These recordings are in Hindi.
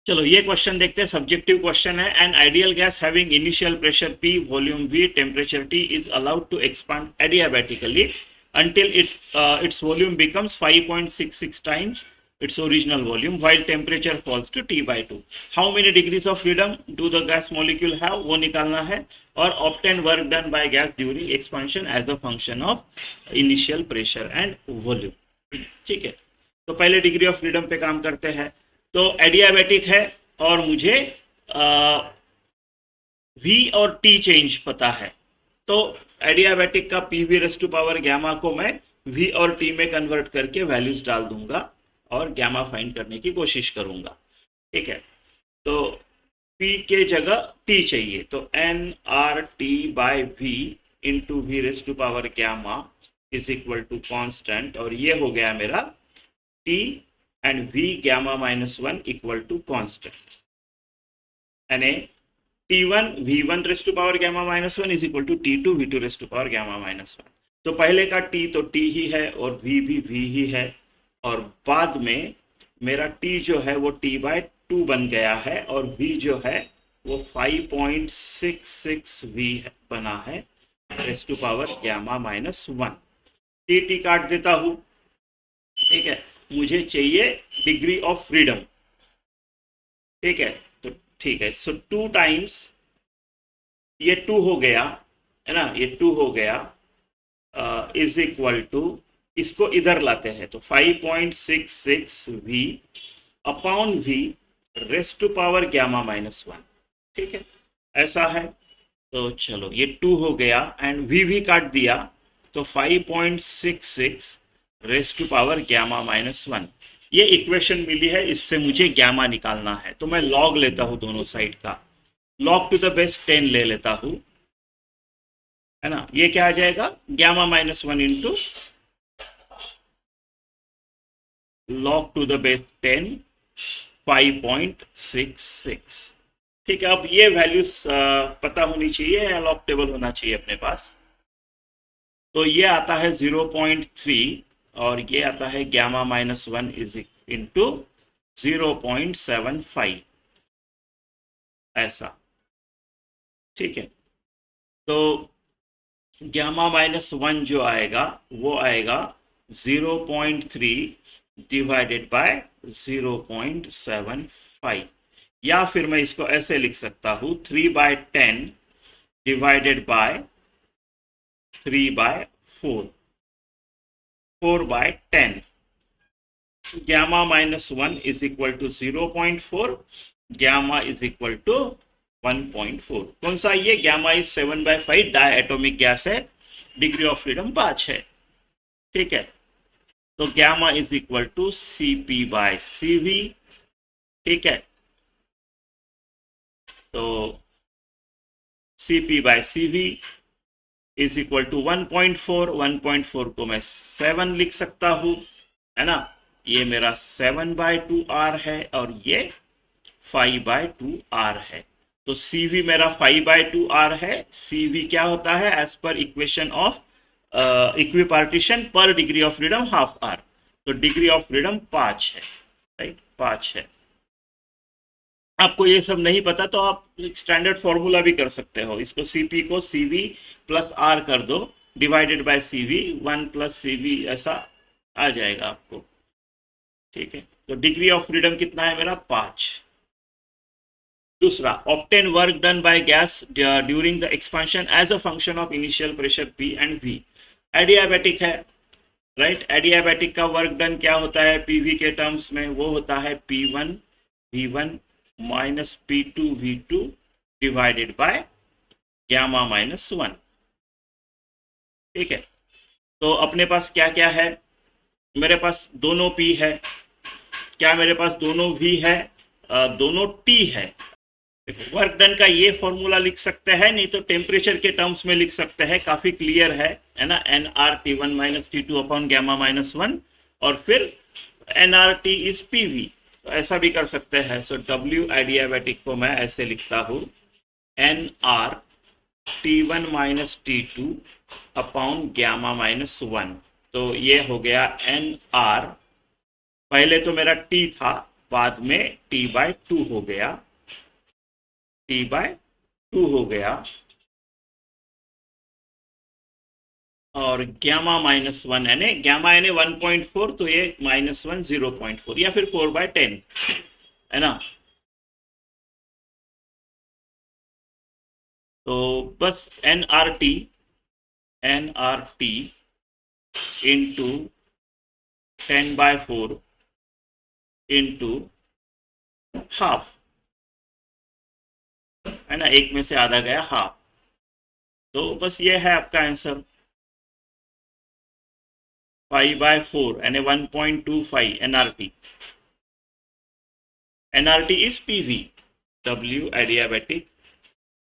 चलो ये क्वेश्चन देखते हैं, सब्जेक्टिव क्वेश्चन है। An ideal gas having initial pressure P, volume V, temperature T is allowed to expand adiabatically until its volume becomes 5.66 times its original volume while temperature falls to T by 2. How many degrees of freedom do the gas molecule have, वो निकालना है। और obtain work done by gas during expansion as a function of initial pressure and volume। ठीक है, तो पहले डिग्री ऑफ फ्रीडम पे काम करते हैं। तो एडियाबैटिक है और मुझे वी और टी चेंज पता है, तो एडियाबैटिक का PV raise to power gamma को मैं वी और टी में कन्वर्ट करके वैल्यूज डाल दूंगा और गैमा फाइंड करने की कोशिश करूंगा। ठीक है, तो पी के जगह टी चाहिए, तो N R T by V into V raise to power gamma is equal to constant, और ये हो गया मेरा T and V gamma minus 1 equal to constant, यानी T1 V1 raised to power gamma minus 1 is equal to T2 V2 raised to power gamma minus 1। तो पहले का T तो T ही है और V भी V ही है, और बाद में मेरा T जो है वो T by 2 बन गया है और V जो है वो 5.66 V बना है raised to power gamma minus 1। T काट देता हूँ। ठीक है, मुझे चाहिए डिग्री ऑफ फ्रीडम। ठीक है, तो ठीक है, सो 2 टाइम्स ये 2 हो गया है ना, ये 2 हो गया इज इक्वल टू, इसको इधर लाते हैं तो 5.66 V upon V raise to power gamma minus 1। ठीक है, ऐसा है। तो चलो ये 2 हो गया एंड V भी काट दिया, तो 5.66 raise to power gamma minus 1। ये इक्वेशन मिली है, इससे मुझे गैमा निकालना है, तो मैं लॉग लेता हूं दोनों साइड का, लॉग टू द बेस 10 ले लेता हूं, है ना। ये क्या आ जाएगा, gamma minus 1 into log to the base 10 5.66। ठीक है, अब ये वैल्यूज पता होनी चाहिए या लॉग टेबल होना चाहिए अपने पास। तो ये आता है 0.3 और ये आता है गैमा माइनस 1 इज इंटू 0.75, ऐसा। ठीक है, तो गैमा माइनस 1 जो आएगा वो आएगा 0.3 डिवाइडेड बाय 0.75, या फिर मैं इसको ऐसे लिख सकता हूँ 3/10 divided by 3/4, 4/10। Gamma minus 1 is equal to 0.4, gamma is equal to 1.4। कौन सा, ये gamma is 7/5 diatomic gas है, डिग्री ऑफ फ्रीडम 5 है। ठीक है, तो gamma is equal to CP/CV। ठीक है, तो CP/CV इज इक्वल टू 1.4, 1.4 को मैं 7 लिख सकता हूं, है ना। ये मेरा 7/2R है और ये 5/2R है, तो CV मेरा 5/2R है। CV क्या होता है, as per equation of equipartition per degree of freedom half R, तो डिग्री ऑफ फ्रीडम 5 है, राइट, 5 है। आपको ये सब नहीं पता तो आप स्टैंडर्ड फॉर्मूला भी कर सकते हो, इसको CP को CV प्लस R कर दो divided by CV, 1 plus CV, ऐसा आ जाएगा आपको। ठीक है, तो डिग्री ऑफ फ्रीडम कितना है मेरा, 5। दूसरा, obtain work done by gas during the expansion as a function of initial pressure P and V। Adiabatic है, राइट। एडियाबैटिक का वर्क डन क्या होता है PV के टर्म्स में, वो होता है P1 V1 minus P2 V2 divided by gamma minus 1। ठीक है, तो अपने पास क्या क्या है, मेरे पास दोनों P है, क्या मेरे पास दोनों V है, दोनों T है। वर्क डन का ये फॉर्मूला लिख सकते हैं, नहीं तो टेम्परेचर के टर्म्स में लिख सकते हैं, काफी क्लियर है ना। nRT1 minus T2 upon gamma minus 1, और फिर nRT इज PV, तो ऐसा भी कर सकते हैं। सो W एडियाबैटिक को मैं ऐसे लिखता हूँ nRT1 minus T2 upon gamma minus 1, तो ये हो गया NR, पहले तो मेरा T था बाद में t/2 हो गया, t/2 हो गया, और gamma -1 यानी gamma यानी 1.4, तो ये -1 0.4 या फिर 4/10 है ना। तो बस nRT इंटू 10/4 इंटू हाफ, है ना, एक में से आधा गया हाफ, तो बस ये है आपका आंसर 5/4 यानी 1.25 nRT। nRT is PV, W adiabatic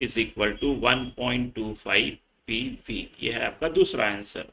is equal to 1.25 PV। ये है आपका दूसरा आंसर।